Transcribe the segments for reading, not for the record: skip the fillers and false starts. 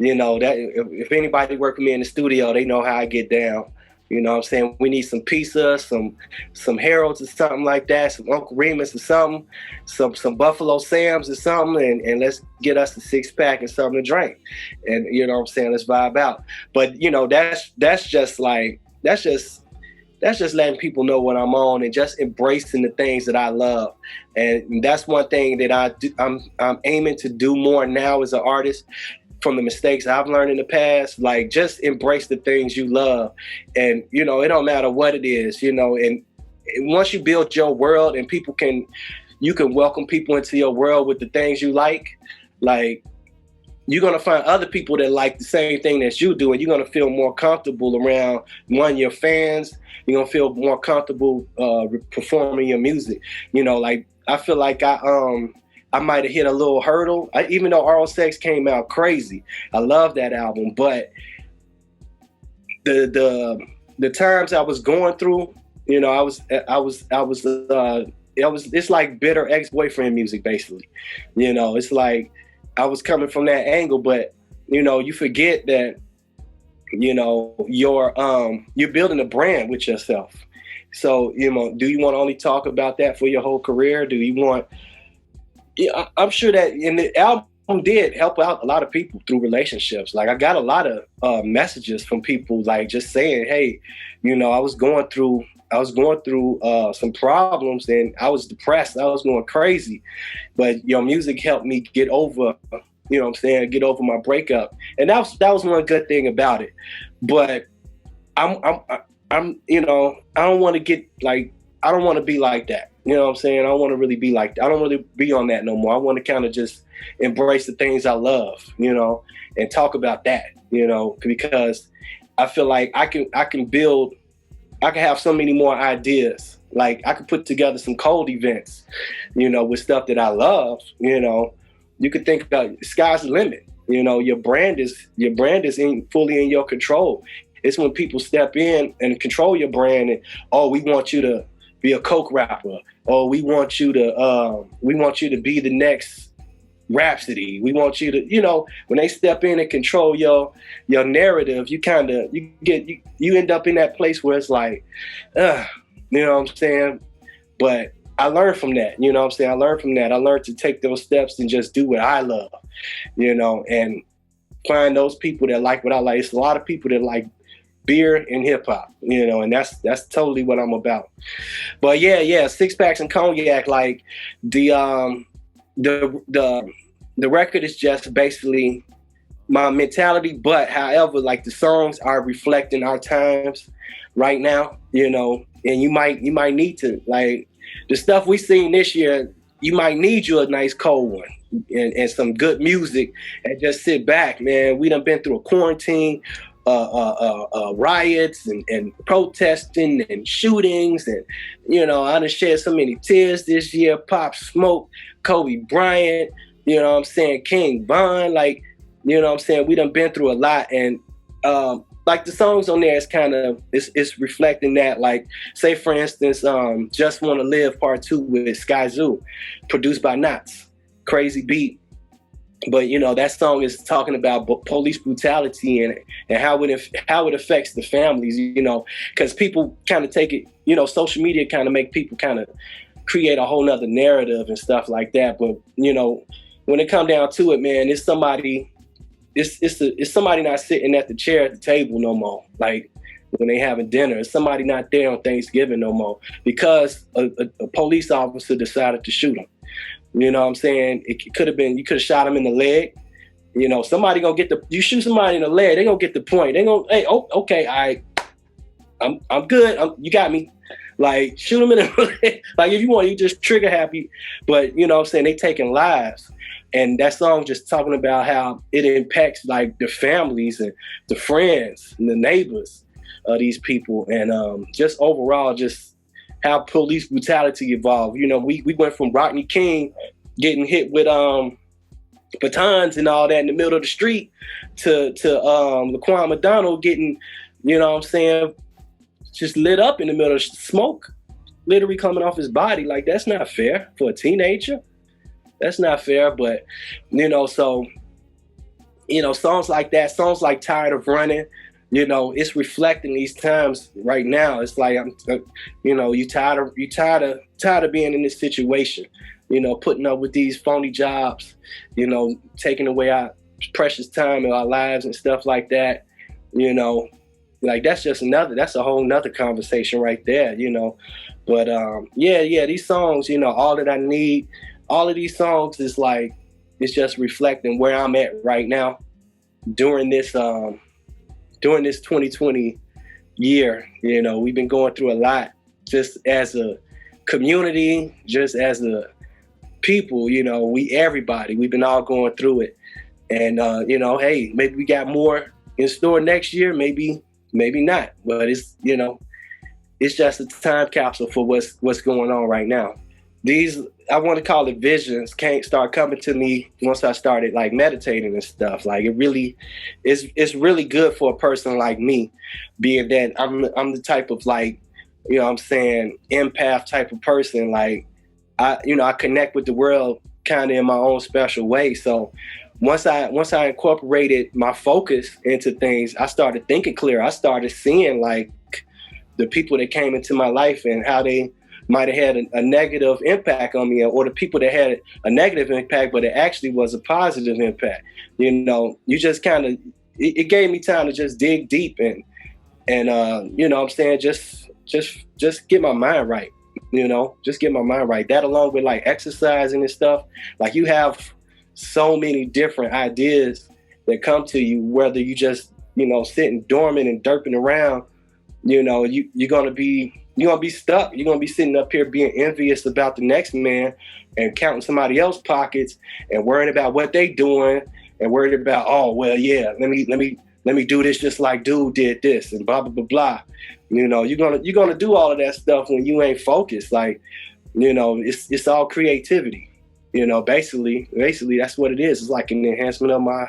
You know, that if anybody work with me in the studio, they know how I get down. You know what I'm saying? We need some pizza, some Harold's or something like that, some Uncle Remus or something, some Buffalo Sam's or something, and let's get us a 6-pack and something to drink. And you know what I'm saying? Let's vibe out. But you know, that's just letting people know what I'm on and just embracing the things that I love. And that's one thing that I'm aiming to do more now as an artist. From the mistakes I've learned in the past, like just embrace the things you love. And, you know, it don't matter what it is, you know, and once you build your world and you can welcome people into your world with the things you like you're going to find other people that like the same thing that you do, and you're going to feel more comfortable around your fans. You're going to feel more comfortable performing your music. You know, like I feel like I might have hit a little hurdle. Even though Oral Sex came out crazy, I love that album. But the times I was going through, you know, it's like bitter ex-boyfriend music, basically. You know, it's like I was coming from that angle, but you know, you forget that, you know, you're building a brand with yourself. So, you know, do you want to only talk about that for your whole career? Do you want? Yeah, I'm sure that in the album did help out a lot of people through relationships. Like I got a lot of messages from people like just saying, hey, you know, I was going through some problems and I was depressed. I was going crazy, but your music helped me get over, you know what I'm saying, get over my breakup. And that was one good thing about it. But I'm you know, I don't want to be like that. You know what I'm saying? I don't want to really be like that. I don't really be on that no more. I want to kind of just embrace the things I love, you know, and talk about that, you know, because I feel like I can have so many more ideas. Like I could put together some cold events, you know, with stuff that I love, you know. You could think about sky's the limit. You know, your brand is fully in your control. It's when people step in and control your brand and, oh, we want you to be a coke rapper, or we want you to be the next Rhapsody. We want you to, you know, when they step in and control your narrative, you end up in that place where it's like, you know what I'm saying? But I learned from that, you know what I'm saying? I learned to take those steps and just do what I love, you know, and find those people that like what I like. It's a lot of people that like beer and hip hop, you know, and that's totally what I'm about. But yeah, 6-packs and cognac, like the record is just basically my mentality, but however, like the songs are reflecting our times right now, you know, and you might need to, like the stuff we seen this year, you might need you a nice cold one and some good music and just sit back, man. We done been through a quarantine, riots and protesting and shootings, and you know, I done shed so many tears this year. Pop Smoke, Kobe Bryant, you know what I'm saying, King Von, like, you know what I'm saying, we done been through a lot, and like the songs on there is kind of it's reflecting that. Like, say for instance, Just Wanna Live Part 2 with Sky Zoo, produced by Knots, crazy beat. But you know, that song is talking about police brutality and how it affects the families, you know, because people kind of take it, you know, social media kind of make people kind of create a whole nother narrative and stuff like that. But you know, when it come down to it, man, it's somebody not sitting at the chair at the table no more. Like when they having dinner, it's somebody not there on Thanksgiving no more because a police officer decided to shoot him. You know what I'm saying? It could have been, you could have shot him in the leg. You know, somebody gonna get you shoot somebody in the leg, they gonna get the point. They gonna, hey, oh, okay, I'm good. You got me. Like, shoot him in the leg. Like, if you want, you just trigger happy. But, you know what I'm saying? They taking lives. And that song just talking about how it impacts, like, the families and the friends and the neighbors of these people. And just overall, just how police brutality evolved. You know, we went from Rodney King getting hit with batons and all that in the middle of the street to Laquan McDonald getting, you know what I'm saying, just lit up in the middle of smoke, literally coming off his body. Like, that's not fair for a teenager. That's not fair. But, you know, so songs like that, songs like Tired of Running, it's reflecting these times right now. It's like, you tired of being in this situation, putting up with these phony jobs, taking away our precious time in our lives and stuff like that. Like that's a whole nother conversation right there, But these songs, All That I Need, all of these songs is like, it's just reflecting where I'm at right now during this 2020 year. We've been going through a lot just as a community, just as a people, everybody, we've been all going through it. And, hey, maybe we got more in store next year, maybe not, but it's just a time capsule for what's going on right now. These, I want to call it visions, can't start coming to me once I started like meditating and stuff. Like it's really good for a person like me, being that I'm the type of like, empath type of person. Like I connect with the world kind of in my own special way. So once I incorporated my focus into things, I started thinking clear. I started seeing like the people that came into my life and how they might have had a negative impact on me, or the people that had a negative impact, but it actually was a positive impact. You just kind of, it gave me time to just dig deep and just get my mind right, just get my mind right. That along with like exercising and stuff, like you have so many different ideas that come to you, whether you just, sitting dormant and derping around, you're going to be stuck. You're going to be sitting up here being envious about the next man and counting somebody else's pockets and worrying about what they doing and worried about, oh, well, yeah, let me do this just like dude did this and blah, blah, blah, blah. You're going to do all of that stuff when you ain't focused. Like, it's all creativity. Basically that's what it is. It's like an enhancement of my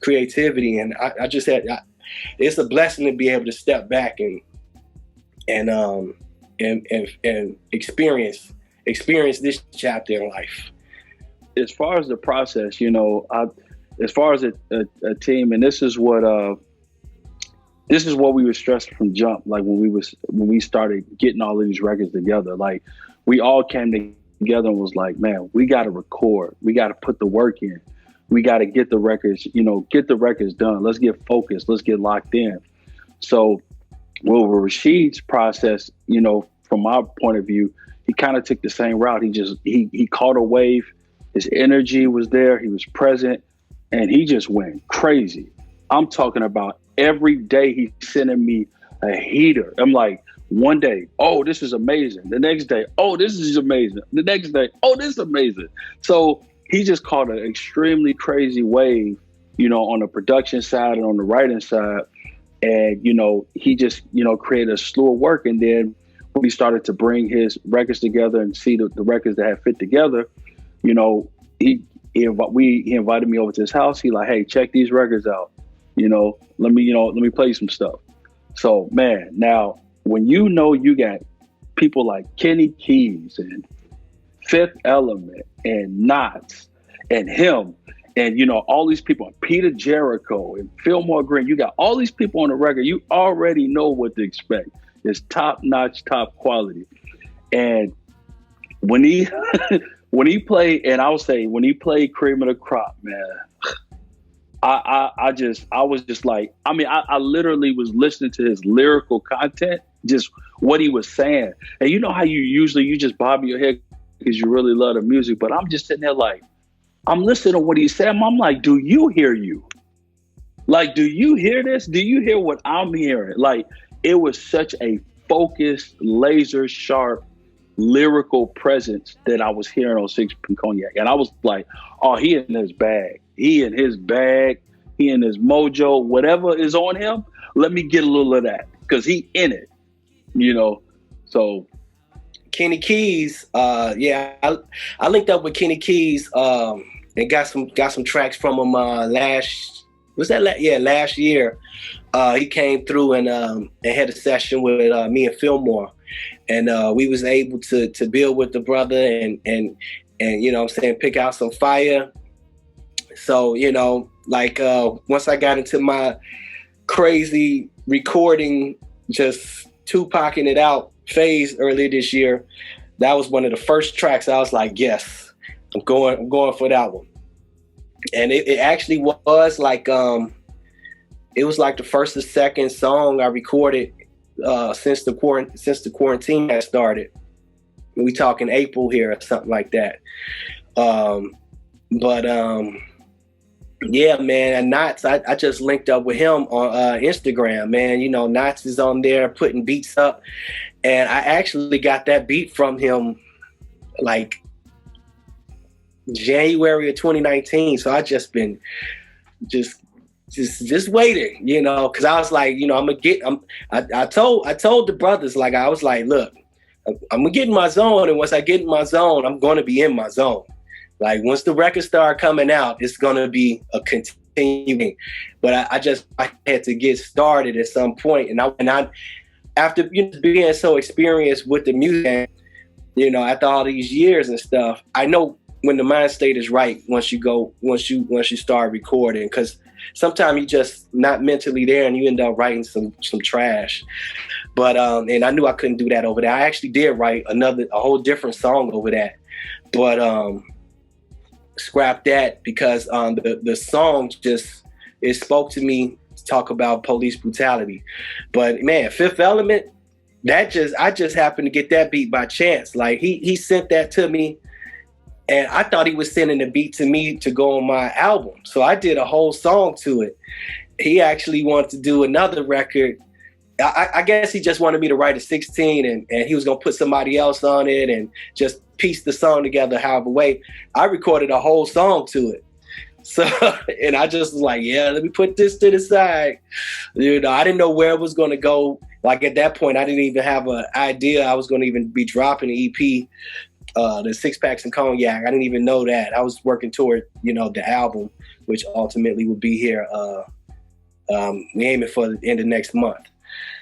creativity. And I just it's a blessing to be able to step back and experience this chapter in life. As far as the process, as far as a team, and this is what we were stressing from jump. Like when we started getting all of these records together, like we all came together and was like, man, we got to record, we got to put the work in, we got to get the records, get the records done. Let's get focused, let's get locked in. So, well, with Rashid's process, from my point of view, he kind of took the same route. He caught a wave. His energy was there. He was present, and he just went crazy. I'm talking about every day he's sending me a heater. I'm like, one day, oh, this is amazing. The next day, oh, this is amazing. The next day, oh, this is amazing. So he just caught an extremely crazy wave, on the production side and on the writing side. And, he just, created a slew of work. And then when he started to bring his records together and see the records that had fit together, he invited me over to his house. He like, hey, check these records out. Let me play some stuff. So, man, now, when you got people like Kenny Keys and Fifth Element and Knots and him, and, all these people, Peter Jericho and Fillmore Green, you got all these people on the record. You already know what to expect. It's top-notch, top quality. And when he played, and I would say when he played Cream of the Crop, man, I was just like, I literally was listening to his lyrical content, just what he was saying. And you know how you just bob your head because you really love the music, but I'm just sitting there like, I'm listening to what he said. I'm like, do you hear you? Like, do you hear this? Do you hear what I'm hearing? Like, it was such a focused, laser sharp, lyrical presence that I was hearing on Six Cognac. And I was like, oh, he in his bag. He in his mojo, whatever is on him, let me get a little of that because he in it, So Kenny Keys, I linked up with Kenny Keys and got some tracks from him last year. He came through and had a session with me and Fillmore, and we was able to build with the brother and pick out some fire So, you know, like once I got into my crazy recording, just Tupacing it out phase earlier this year, that was one of the first tracks I was like, yes, I'm going for that one. And it actually was like it was like the first or second song I recorded since the quarantine had started. We talking April here or something like that. But yeah, man, and Knots, I just linked up with him on Instagram, man. You know, Knots is on there putting beats up, and I actually got that beat from him like January of 2019. So I just been just waiting, you know, because I was like, you know, I told the brothers, like, I was like, look, I'm gonna get in my zone, and once I get in my zone, I'm gonna be in my zone. Like once the records start coming out, it's gonna be a continuing. But I had to get started at some point, and I after being so experienced with the music, you know, after all these years and stuff, I know when the mind state is right once you start recording, because sometimes you just not mentally there and you end up writing some trash. But and I knew I couldn't do that over there. I actually did write a whole different song over that, but scrap that because the song just, it spoke to me to talk about police brutality. But man, Fifth Element, I just happened to get that beat by chance. Like he sent that to me, and I thought he was sending the beat to me to go on my album. So I did a whole song to it. He actually wanted to do another record. I guess he just wanted me to write a 16 and he was gonna put somebody else on it and just piece the song together however way. I recorded a whole song to it. So, and I just was like, yeah, let me put this to the side. You know, I didn't know where it was gonna go. Like at that point, I didn't even have an idea I was gonna even be dropping the EP, the Six Packs and Cognac. I didn't even know that. I was working toward, you know, the album, which ultimately will be here. We aiming for the end of next month.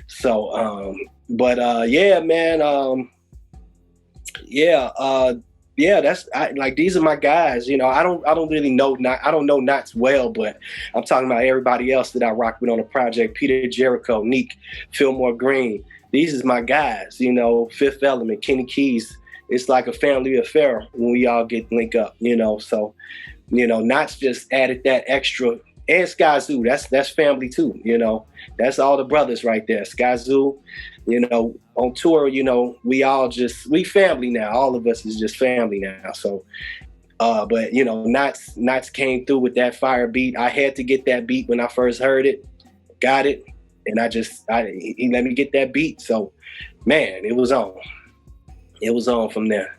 So, yeah, man. That's like, these are my guys. You know, I don't really know, I don't know Knots well, but I'm talking about everybody else that I rock with on the project. Peter Jericho, Neak, Fillmore Green. These is my guys. You know, Fifth Element, Kenny Keys. It's like a family affair when we all get linked up. You know, so you know, Knots just added that extra. And Skyzoo, that's family too, you know. That's all the brothers right there. Skyzoo, you know, on tour, you know, we family now. All of us is just family now. So, but you know, Knots came through with that fire beat. I had to get that beat when I first heard it, got it, and he let me get that beat. So, man, it was on. It was on from there.